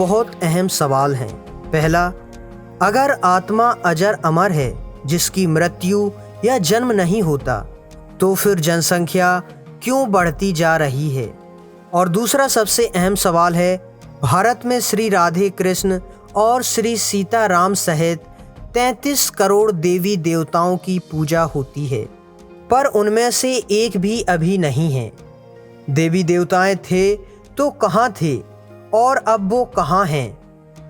बहुत अहम सवाल हैं। पहला, अगर आत्मा अजर अमर है जिसकी मृत्यु या जन्म नहीं होता, तो फिर जनसंख्या क्यों बढ़ती जा रही है? और दूसरा सबसे अहम सवाल है, भारत में श्री राधे कृष्ण और श्री सीताराम सहित 33 करोड़ देवी देवताओं की पूजा होती है, पर उनमें से एक भी अभी नहीं है। देवी देवताएं थे तो कहाँ थे और अब वो कहाँ हैं?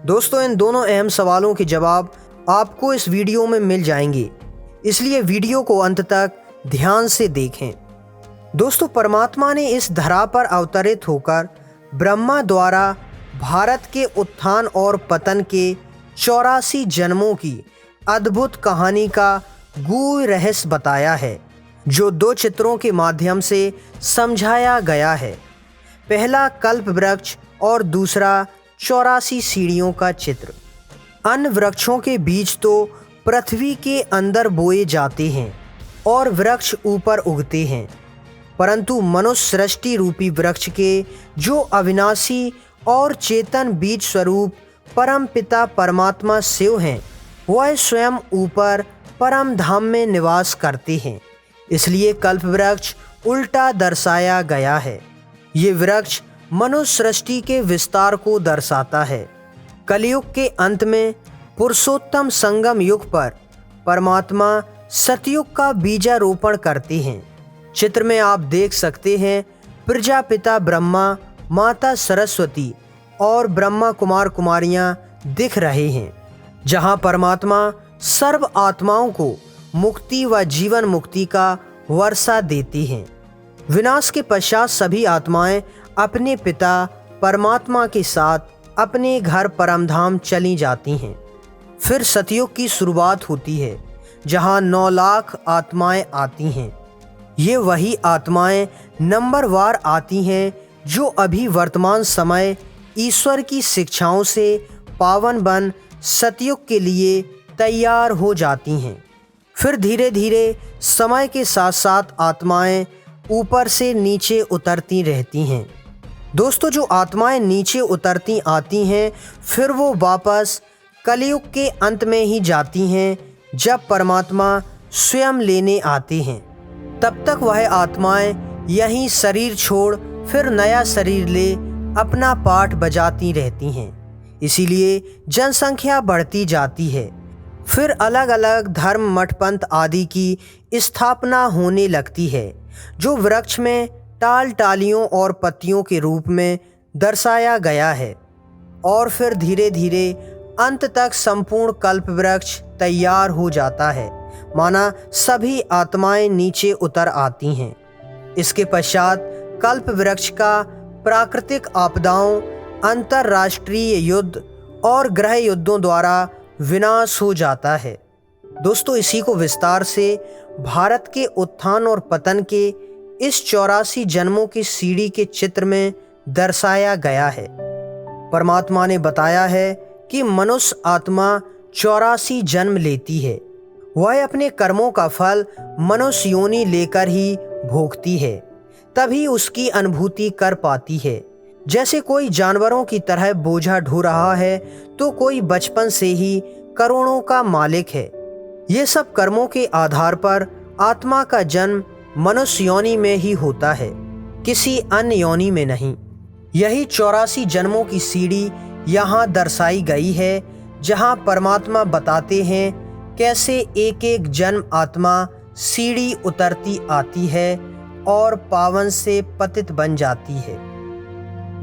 दोस्तों, इन दोनों अहम सवालों के जवाब आपको इस वीडियो में मिल जाएंगे, इसलिए वीडियो को अंत तक ध्यान से देखें। दोस्तों, परमात्मा ने इस धरा पर अवतरित होकर ब्रह्मा द्वारा भारत के उत्थान और पतन के 84 जन्मों की अद्भुत कहानी का गूढ़ रहस्य बताया है, जो 2 चित्रों के माध्यम से समझाया गया है। पहला कल्प वृक्ष और दूसरा 84 सीढ़ियों का चित्र। अन्य वृक्षों के बीज तो पृथ्वी के अंदर बोए जाते हैं और वृक्ष ऊपर उगते हैं, परंतु मनुष्य सृष्टि रूपी वृक्ष के जो अविनाशी और चेतन बीज स्वरूप परम पिता परमात्मा शिव हैं, वह स्वयं ऊपर परम धाम में निवास करते हैं। इसलिए कल्प वृक्ष उल्टा दर्शाया गया है। ये वृक्ष मनुष्य सृष्टि के विस्तार को दर्शाता है। कलयुग के अंत में पुरुषोत्तम संगम युग पर परमात्मा सतयुग का बीजारोपण करते हैं। चित्र में आप देख सकते हैं, प्रजापिता ब्रह्मा, माता सरस्वती और ब्रह्मा कुमार कुमारियां दिख रहे हैं, जहां परमात्मा सर्व आत्माओं को मुक्ति व जीवन मुक्ति का वर्षा देती हैं। विनाश के पश्चात सभी आत्माएं अपने पिता परमात्मा के साथ अपने घर परमधाम चली जाती हैं। फिर सतयुग की शुरुआत होती है, जहां 9 लाख आत्माएं आती हैं। ये वही आत्माएं नंबरवार आती हैं जो अभी वर्तमान समय ईश्वर की शिक्षाओं से पावन बन सतयुग के लिए तैयार हो जाती हैं। फिर धीरे धीरे समय के साथ साथ आत्माएं ऊपर से नीचे उतरती रहती हैं। दोस्तों, जो आत्माएं नीचे उतरती आती हैं, फिर वो वापस कलयुग के अंत में ही जाती हैं, जब परमात्मा स्वयं लेने आते हैं। तब तक वह आत्माएं यहीं शरीर छोड़ फिर नया शरीर ले अपना पाठ बजाती रहती हैं। इसीलिए जनसंख्या बढ़ती जाती है। फिर अलग अलग धर्म, मठ, पंथ आदि की स्थापना होने लगती है, जो वृक्ष में टाल टालियों और पत्तियों के रूप में दर्शाया गया है। और फिर धीरे धीरे अंत तक संपूर्ण कल्प वृक्ष तैयार हो जाता है, माना सभी आत्माएं नीचे उतर आती हैं। इसके पश्चात कल्प वृक्ष का प्राकृतिक आपदाओं, अंतर्राष्ट्रीय युद्ध और ग्रह युद्धों द्वारा विनाश हो जाता है। दोस्तों, इसी को विस्तार से भारत के उत्थान और पतन के इस 84 जन्मों की सीढ़ी के चित्र में दर्शाया गया है। परमात्मा ने बताया है कि मनुष्य आत्मा 84 जन्म लेती है। वह अपने कर्मों का फल मनुष्य योनि लेकर ही भोगती है, तभी उसकी अनुभूति कर पाती है। जैसे कोई जानवरों की तरह बोझा ढो रहा है, तो कोई बचपन से ही करोड़ों का मालिक है। ये सब कर्मों के आधार पर आत्मा का जन्म मनुष्य योनि में ही होता है, किसी अन्य योनि में नहीं। यही 84 जन्मों की सीढ़ी यहाँ दर्शाई गई है, जहाँ परमात्मा बताते हैं कैसे एक एक जन्म आत्मा सीढ़ी उतरती आती है और पावन से पतित बन जाती है।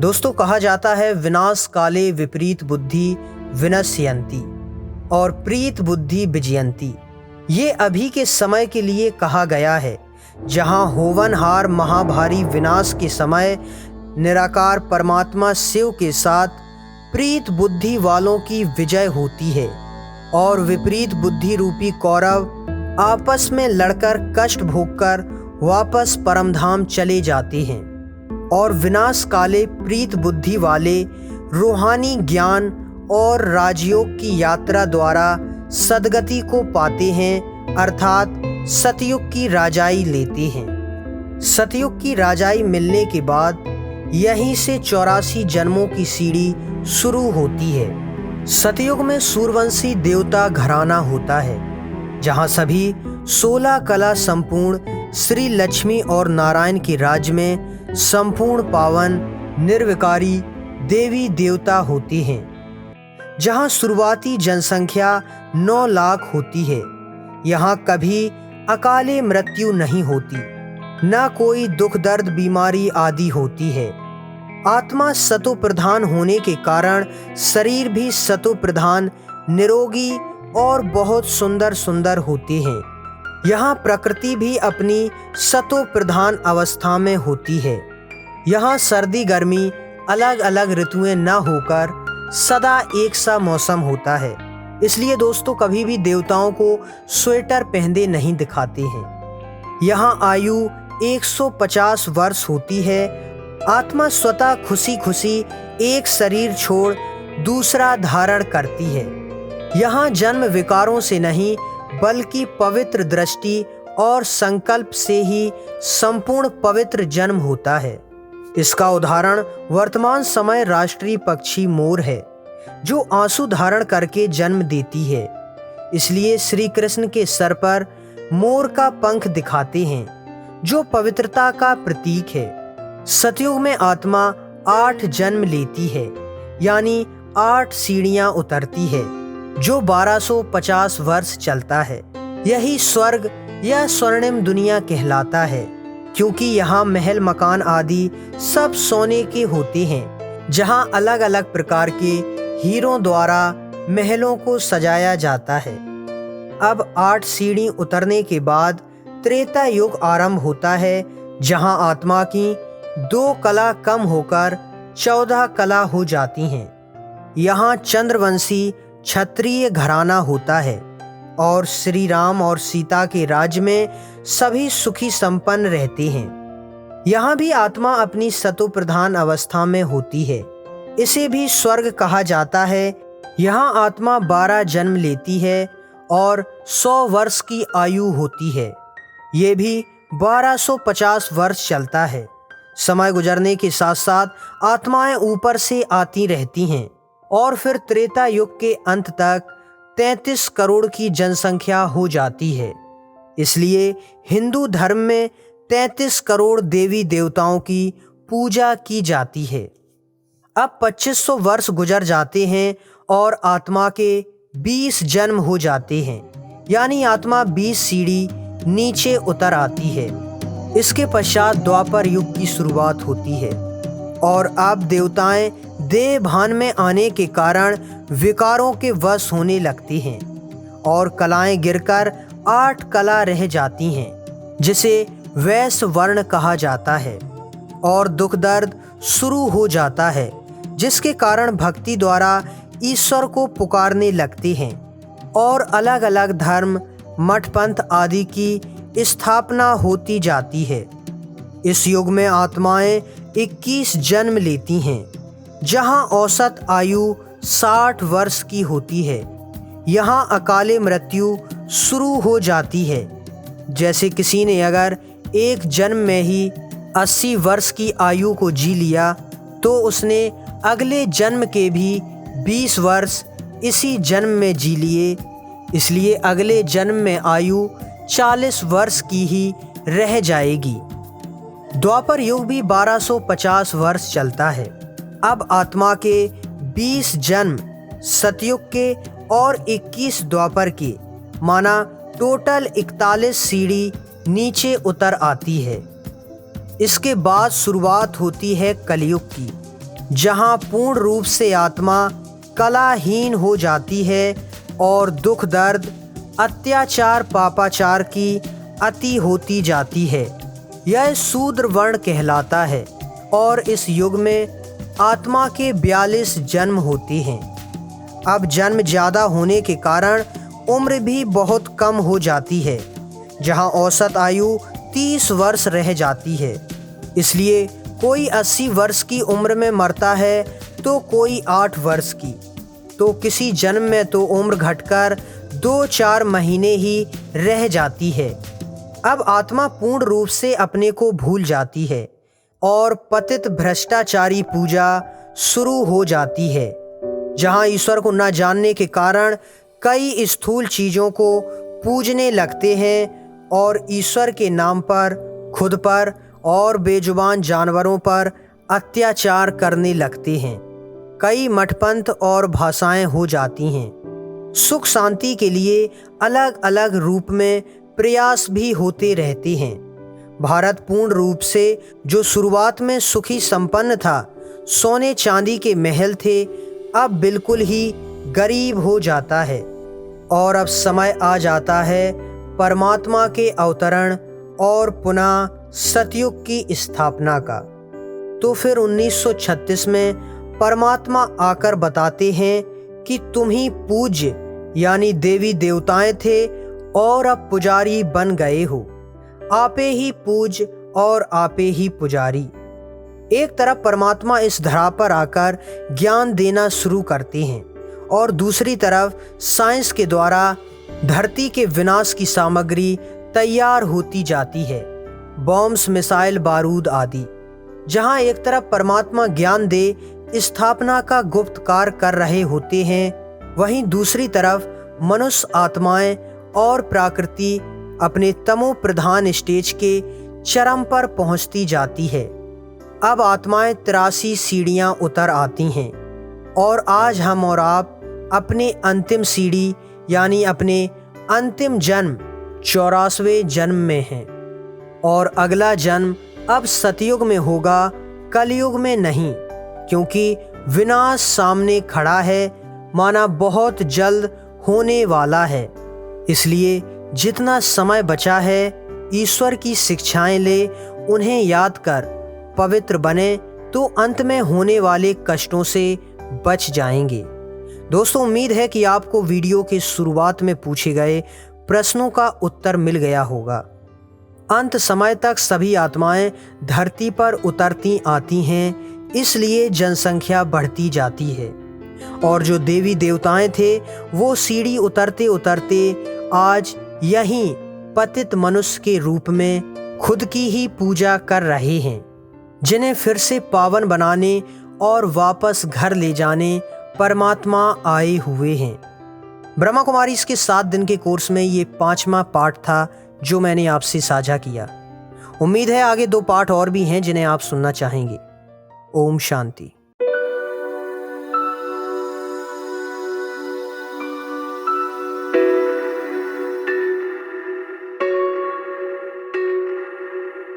दोस्तों, कहा जाता है, विनाश काले विपरीत बुद्धि विनश्यन्ति और प्रीत बुद्धि विजयन्ति। ये अभी के समय के लिए कहा गया है, जहाँ होवनहार महाभारी विनाश के समय निराकार परमात्मा शिव के साथ प्रीत बुद्धि वालों की विजय होती है और विपरीत बुद्धि रूपी कौरव आपस में लड़कर कष्ट भोगकर वापस परमधाम चले जाते हैं। और विनाश काले प्रीत बुद्धि वाले रूहानी ज्ञान और राजयोग की यात्रा द्वारा सदगति को पाते हैं, अर्थात सतयुग की राजाई लेते हैं। सतयुग की राजाई मिलने के बाद यहीं से 84 जन्मों की सीढ़ी शुरू होती है। सतयुग में सूर्यवंशी देवता घराना होता है, जहाँ सभी 16 कला संपूर्ण श्री लक्ष्मी और नारायण के राज्य में संपूर्ण पावन निर्विकारी देवी देवता होते हैं। जहाँ शुरुआती जनसंख्या 9 लाख होती है। यहाँ कभी अकाले मृत्यु नहीं होती, न कोई दुख दर्द बीमारी आदि होती है। आत्मा सतो प्रधान होने के कारण शरीर भी सतो प्रधान, निरोगी और बहुत सुंदर सुंदर होते हैं। यहाँ प्रकृति भी अपनी सतो प्रधान अवस्था में होती है। यहाँ सर्दी गर्मी अलग अलग ऋतुएं न होकर सदा एक सा मौसम होता है। इसलिए दोस्तों कभी भी देवताओं को स्वेटर पहनते नहीं दिखाते हैं। यहाँ आयु 150 वर्ष होती है। आत्मा स्वतः खुशी खुशी एक शरीर छोड़ दूसरा धारण करती है। यहाँ जन्म विकारों से नहीं बल्कि पवित्र दृष्टि और संकल्प से ही संपूर्ण पवित्र जन्म होता है। इसका उदाहरण वर्तमान समय राष्ट्रीय पक्षी मोर है, जो आंसू धारण करके जन्म देती है। इसलिए श्री कृष्ण के सर पर मोर का पंख दिखाते हैं, जो पवित्रता का प्रतीक है। सतयुग में आत्मा 8 जन्म लेती है, यानी 8 सीढ़ियां उतरती है, जो 1250 वर्ष चलता है। यही स्वर्ग या स्वर्णिम दुनिया कहलाता है, क्योंकि यहाँ महल मकान आदि सब सोने के होते हैं, जहाँ अलग अलग प्रकार के हीरों द्वारा महलों को सजाया जाता है। अब 8 सीढ़ी उतरने के बाद त्रेता युग आरंभ होता है, जहाँ आत्मा की 2 कला कम होकर 14 कला हो जाती हैं। यहाँ चंद्रवंशी क्षत्रिय घराना होता है और श्री राम और सीता के राज्य में सभी सुखी संपन्न रहते हैं। यहाँ भी आत्मा अपनी सतो प्रधान अवस्था में होती है। इसे भी स्वर्ग कहा जाता है। यहाँ आत्मा 12 जन्म लेती है और 100 वर्ष की आयु होती है। ये भी 1250 वर्ष चलता है। समय गुजरने के साथ साथ आत्माएं ऊपर से आती रहती हैं और फिर त्रेता युग के अंत तक 33 करोड़ की जनसंख्या हो जाती है। इसलिए हिंदू धर्म में 33 करोड़ देवी देवताओं की पूजा की जाती है। अब 2500 वर्ष गुजर जाते हैं और आत्मा के 20 जन्म हो जाते हैं, यानी आत्मा 20 सीढ़ी नीचे उतर आती है। इसके पश्चात द्वापर युग की शुरुआत होती है और अब देवताएं देह भान में आने के कारण विकारों के वश होने लगती हैं और कलाएं गिरकर 8 कला रह जाती हैं, जिसे वैश्य वर्ण कहा जाता है। और दुख दर्द शुरू हो जाता है, जिसके कारण भक्ति द्वारा ईश्वर को पुकारने लगते हैं और अलग अलग धर्म मठ पंथ आदि की स्थापना होती जाती है। इस युग में आत्माएं 21 जन्म लेती हैं, जहां औसत आयु 60 वर्ष की होती है। यहाँ अकाले मृत्यु शुरू हो जाती है। जैसे किसी ने अगर एक जन्म में ही 80 वर्ष की आयु को जी लिया, तो उसने अगले जन्म के भी 20 वर्ष इसी जन्म में जी लिए। इसलिए अगले जन्म में आयु 40 वर्ष की ही रह जाएगी। द्वापर युग भी 1250 वर्ष चलता है। अब आत्मा के 20 जन्म सतयुग के और 21 द्वापर के, माना टोटल 41 सीढ़ी नीचे उतर आती है। इसके बाद शुरुआत होती है कलयुग की, जहाँ पूर्ण रूप से आत्मा कलाहीन हो जाती है और दुख दर्द अत्याचार पापाचार की अति होती जाती है। यह शूद्र वर्ण कहलाता है और इस युग में आत्मा के 42 जन्म होते हैं। अब जन्म ज़्यादा होने के कारण उम्र भी बहुत कम हो जाती है, जहां औसत आयु 30 वर्ष रह जाती है। इसलिए कोई 80 वर्ष की उम्र में मरता है तो कोई 8 वर्ष की, तो किसी जन्म में तो उम्र घटकर 2-4 महीने ही रह जाती है। अब आत्मा पूर्ण रूप से अपने को भूल जाती है और पतित भ्रष्टाचारी पूजा, शुरू हो जाती है, जहां ईश्वर को न जानने के कारण कई स्थूल चीज़ों को पूजने लगते हैं और ईश्वर के नाम पर खुद पर और बेजुबान जानवरों पर अत्याचार करने लगते हैं। कई मठपंथ और भाषाएं हो जाती हैं। सुख शांति के लिए अलग अलग रूप में प्रयास भी होते रहते हैं। भारत पूर्ण रूप से जो शुरुआत में सुखी संपन्न था, सोने चांदी के महल थे, अब बिल्कुल ही गरीब हो जाता है और अब समय आ जाता है परमात्मा के अवतरण और पुनः सतयुग की स्थापना का। तो फिर 1936 में परमात्मा आकर बताते हैं कि तुम ही पूज्य यानी देवी देवताएं थे और अब पुजारी बन गए हो। आपे ही पूज्य और आपे ही पुजारी। एक तरफ परमात्मा इस धरा पर आकर ज्ञान देना शुरू करते हैं और दूसरी तरफ साइंस के द्वारा धरती के विनाश की सामग्री तैयार होती जाती है, बॉम्ब्स, मिसाइल, बारूद आदि। जहां एक तरफ परमात्मा ज्ञान दे स्थापना का गुप्त कार्य कर रहे होते हैं, वहीं दूसरी तरफ मनुष्य आत्माएं और प्रकृति अपने तमो प्रधान स्टेज के चरम पर पहुंचती जाती है। अब आत्माएं 83 सीढ़ियां उतर आती हैं और आज हम और आप अपने अंतिम सीढ़ी यानी अपने अंतिम जन्म 84वें जन्म में हैं और अगला जन्म अब सतयुग में होगा, कलयुग में नहीं, क्योंकि विनाश सामने खड़ा है, माना बहुत जल्द होने वाला है। इसलिए जितना समय बचा है ईश्वर की शिक्षाएं ले, उन्हें याद कर पवित्र बने तो अंत में होने वाले कष्टों से बच जाएंगे। दोस्तों, उम्मीद है कि आपको वीडियो के शुरुआत में पूछे गए प्रश्नों का उत्तर मिल गया होगा। अंत समय तक सभी आत्माएं धरती पर उतरती आती हैं, इसलिए जनसंख्या बढ़ती जाती है और जो देवी देवताएं थे वो सीढ़ी उतरते उतरते आज यहीं पतित मनुष्य के रूप में खुद की ही पूजा कर रहे हैं, जिन्हें फिर से पावन बनाने और वापस घर ले जाने परमात्मा आए हुए हैं। ब्रह्मा कुमारी इसके 7 दिन के कोर्स में ये 5वां पार्ट था जो मैंने आपसे साझा किया। उम्मीद है आगे 2 पार्ट और भी हैं जिन्हें आप सुनना चाहेंगे। ओम शांति।